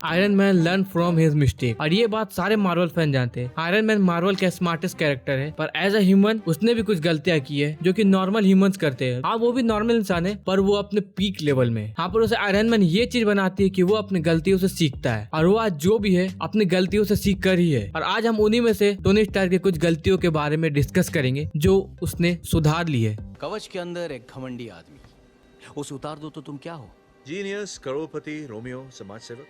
Iron man learn from his mistake. और ये बात सारे मार्वल फैन जानते हैं। आयरन मैन मार्वल का स्मार्टेस्ट कैरेक्टर है, पर एज अ ह्यूमन उसने भी कुछ गलतियां की है जो कि नॉर्मल ह्यूमंस करते हैं। हाँ, वो भी नॉर्मल इंसान है, पर वो अपने पीक लेवल में। यहाँ पर उसे आयरन मैन ये चीज बनाती है कि वो अपनी गलतियों से सीखता है, और वो आज जो भी है अपनी गलतियों से सीख कर ही है। और आज हम उन्हीं में से टोनी स्टार्क की कुछ गलतियों के बारे में डिस्कस करेंगे जो उसने सुधार ली है। कवच के अंदर एक घमंडी आदमी, उसे उतार दो तो तुम क्या हो? जीनियस, करोड़पति, रोमियो, समाज सेवक।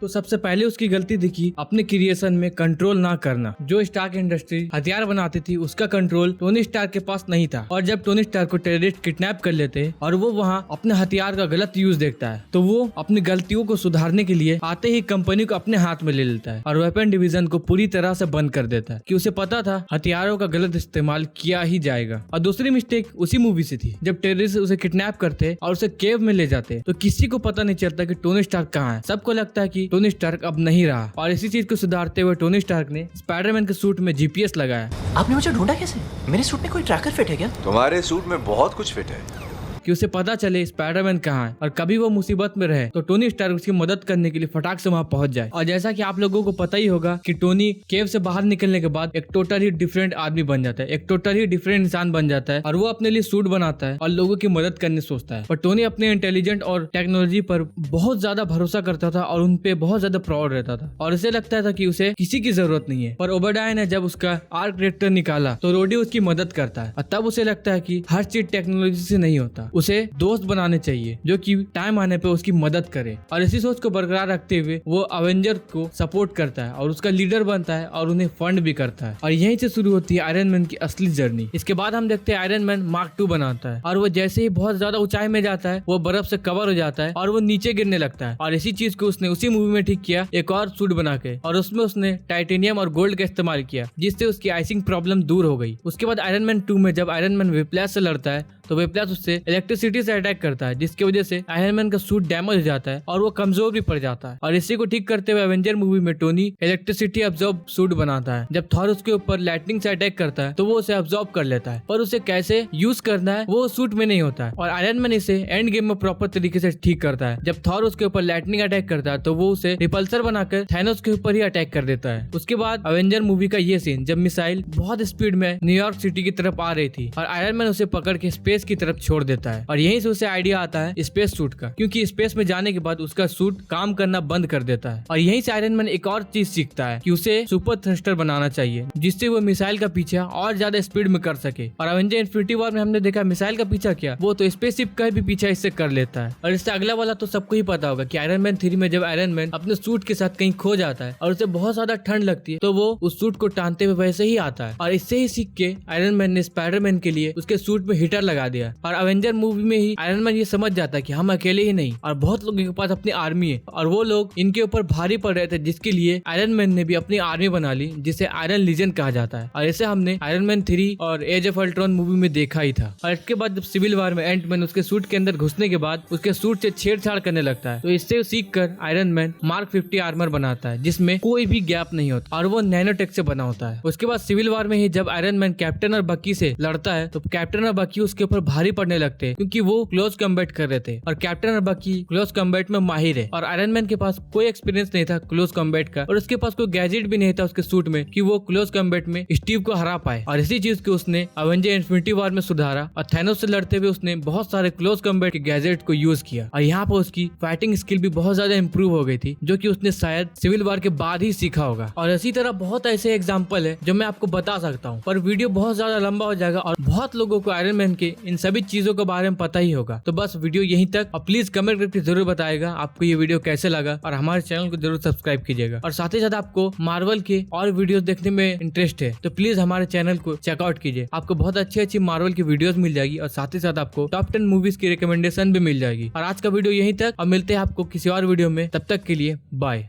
तो सबसे पहले उसकी गलती दिखी अपने क्रिएशन में कंट्रोल ना करना। जो स्टार्क इंडस्ट्री हथियार बनाती थी उसका कंट्रोल टोनी स्टार्क के पास नहीं था, और जब टोनी स्टार्क को टेररिस्ट किडनैप कर लेते हैं और वो वहाँ अपने हथियार का गलत यूज देखता है, तो वो अपनी गलतियों को सुधारने के लिए आते ही कंपनी को अपने हाथ में ले लेता है और वेपन डिवीजन को पूरी तरह से बंद कर देता है, कि उसे पता था हथियारों का गलत इस्तेमाल किया ही जाएगा। और दूसरी मिस्टेक उसी मूवी से थी, जब टेररिस्ट उसे किडनैप करते और उसे केव में ले जाते तो किसी को पता नहीं चलता कि टोनी स्टार्क कहाँ है। सबको लगता है कि टोनी स्टार्क अब नहीं रहा, और इसी चीज को सुधारते हुए टोनी स्टार्क ने स्पाइडरमैन के सूट में जीपीएस लगाया। आपने मुझे ढूंढा कैसे? मेरे सूट में कोई ट्रैकर फिट है क्या? तुम्हारे सूट में बहुत कुछ फिट है कि उसे पता चले स्पाइडरमैन कहाँ है, और कभी वो मुसीबत में रहे तो टोनी स्टार्क उसकी मदद करने के लिए फटाक से वहाँ पहुंच जाए। और जैसा कि आप लोगों को पता ही होगा कि टोनी केव से बाहर निकलने के बाद एक टोटल ही डिफरेंट आदमी बन जाता है, एक टोटल ही डिफरेंट इंसान बन जाता है, और वो अपने लिए सूट बनाता है और लोगों की मदद करने सोचता है। पर टोनी अपने इंटेलिजेंट और टेक्नोलॉजी पर बहुत ज्यादा भरोसा करता था और उन पे बहुत ज्यादा प्राउड रहता था, और उसे लगता था कि उसे किसी की जरूरत नहीं है। पर ओबेडाय ने जब उसका आर्क रिएक्टर निकाला तो रोडी उसकी मदद करता है, और तब उसे लगता है कि हर चीज टेक्नोलॉजी से नहीं होता, उसे दोस्त बनाने चाहिए जो कि टाइम आने पे उसकी मदद करे। और इसी सोच को बरकरार रखते हुए वो अवेंजर को सपोर्ट करता है और उसका लीडर बनता है और उन्हें फंड भी करता है। और यहीं से शुरू होती है आयरन मैन की असली जर्नी। इसके बाद हम देखते हैं आयरन मैन मार्क 2 बनाता है, और वो जैसे ही बहुत ज्यादा ऊंचाई में जाता है वो बर्फ से कवर हो जाता है और वो नीचे गिरने लगता है। और इसी चीज को उसने उसी मूवी में ठीक किया एक और सूट बना के, और उसमें उसने टाइटेनियम और गोल्ड का इस्तेमाल किया, जिससे उसकी आइसिंग प्रॉब्लम दूर हो गई। उसके बाद आयरन मैन 2 में जब आयरन मैन विप्लैश से लड़ता है तो विप्लैश उससे इलेक्ट्रिसिटी से अटैक करता है, जिसकी वजह से आयरन मैन का सूट डैमेज हो जाता है और वो कमजोर भी पड़ जाता है। और इसी को ठीक करते हुए एवेंजर मूवी में टोनी इलेक्ट्रिसिटी अब्सॉर्ब सूट बनाता है। जब थॉर उसके ऊपर लाइटनिंग से अटैक करता है तो वो उसे अब्सॉर्ब कर लेता है, पर उसे कैसे यूज करना है वो सूट में नहीं होता है। और आयरन मैन इसे एंड गेम में प्रॉपर तरीके से ठीक करता है। जब थॉर उसके ऊपर लाइटनिंग अटैक करता है तो वो उसे रिपल्सर बनाकर थैनोस के ऊपर ही अटैक कर देता है। उसके बाद एवेंजर मूवी का ये सीन जब मिसाइल बहुत स्पीड में न्यूयॉर्क सिटी की तरफ आ रही थी और आयरन मैन उसे पकड़ के स्पेस की तरफ छोड़ देता है, और यहीं से उसे आइडिया आता है स्पेस सूट का, क्योंकि स्पेस में जाने के बाद उसका सूट काम करना बंद कर देता है। और यहीं से आयरन मैन एक और चीज सीखता है कि उसे सुपर थ्रस्टर बनाना चाहिए, जिससे वो मिसाइल का पीछा और ज्यादा स्पीड में कर सके। और एवेंजर इन्फिनिटी वॉर में हमने देखा मिसाइल का पीछा किया, वो तो स्पेसशिप का भी पीछा इससे कर लेता है। और इससे अगला वाला तो सबको ही पता होगा कि आयरन मैन 3 में जब आयरन मैन अपने सूट के साथ कहीं खो जाता है और उसे बहुत ज्यादा ठंड लगती है तो वो उस सूट को टानते हुए वैसे ही आता है। और इससे ही सीख के आयरन मैन ने स्पाइडरमैन के लिए उसके सूट में हीटर लगा दिया। और एवेंजर मूवी में ही आयरन मैन ये समझ जाता है कि हम अकेले ही नहीं और बहुत लोगों के पास अपनी आर्मी है, और वो लोग इनके ऊपर भारी पड़ रहे थे, जिसके लिए आयरन मैन ने भी अपनी आर्मी बना ली, जिसे आयरन लीजन कहा जाता है। और इसे हमने आयरन मैन 3 और एज ऑफ अल्ट्रॉन मूवी में देखा ही था। और इसके बाद जब सिविल वॉर में एंट मैन उसके सूट के अंदर घुसने के बाद उसके सूट से छेड़छाड़ करने लगता है, तो इससे सीख कर आयरन मैन मार्क 50 आर्मर बनाता है, जिसमें कोई भी गैप नहीं होता और वो नैनोटेक से बना होता है। उसके बाद सिविल वॉर में ही जब आयरन मैन कैप्टन और बकी से लड़ता है तो कैप्टन और बकी उसके ऊपर भारी पड़ने लगते हैं, क्योंकि वो क्लोज कम्बैट कर रहे थे और कैप्टन और बकी क्लोज कम्बैट में माहिर है। और आयरन मैन के पास कोई एक्सपीरियंस नहीं था क्लोज कम्बैट का, और उसके पास कोई गैजेट भी नहीं था उसके सूट में कि वो क्लोज कम्बैट में स्टीव को हरा पाए। और इसी चीज को उसने एवेंजर इन्फिनिटी वॉर में सुधारा, और थैनोस से लड़ते हुए उसने बहुत सारे क्लोज कम्बैट के गैजेट को यूज किया। और यहाँ पर उसकी फाइटिंग स्किल भी बहुत ज्यादा इंप्रूव हो गई थी, जो कि उसने शायद सिविल वॉर के बाद ही सीखा होगा। और इसी तरह बहुत ऐसे एग्जाम्पल है जो मैं आपको बता सकता हूँ, पर वीडियो बहुत ज्यादा लंबा हो जाएगा और बहुत लोगों को आयरन मैन के इन सभी चीजों के बारे में पता ही होगा। तो बस वीडियो यहीं तक। और प्लीज कमेंट करके जरूर बताएगा आपको ये वीडियो कैसे लगा, और हमारे चैनल को जरूर सब्सक्राइब कीजिएगा। और साथ ही साथ आपको मार्वल के और वीडियोस देखने में इंटरेस्ट है तो प्लीज हमारे चैनल को चेकआउट कीजिए। आपको बहुत अच्छी मार्वल की वीडियोस मिल जाएगी, और साथ ही साथ आपको टॉप 10 मूवीज की रिकमेंडेशन भी मिल जाएगी। और आज का वीडियो यहीं तक, और मिलते हैं आपको किसी और वीडियो में। तब तक के लिए बाय।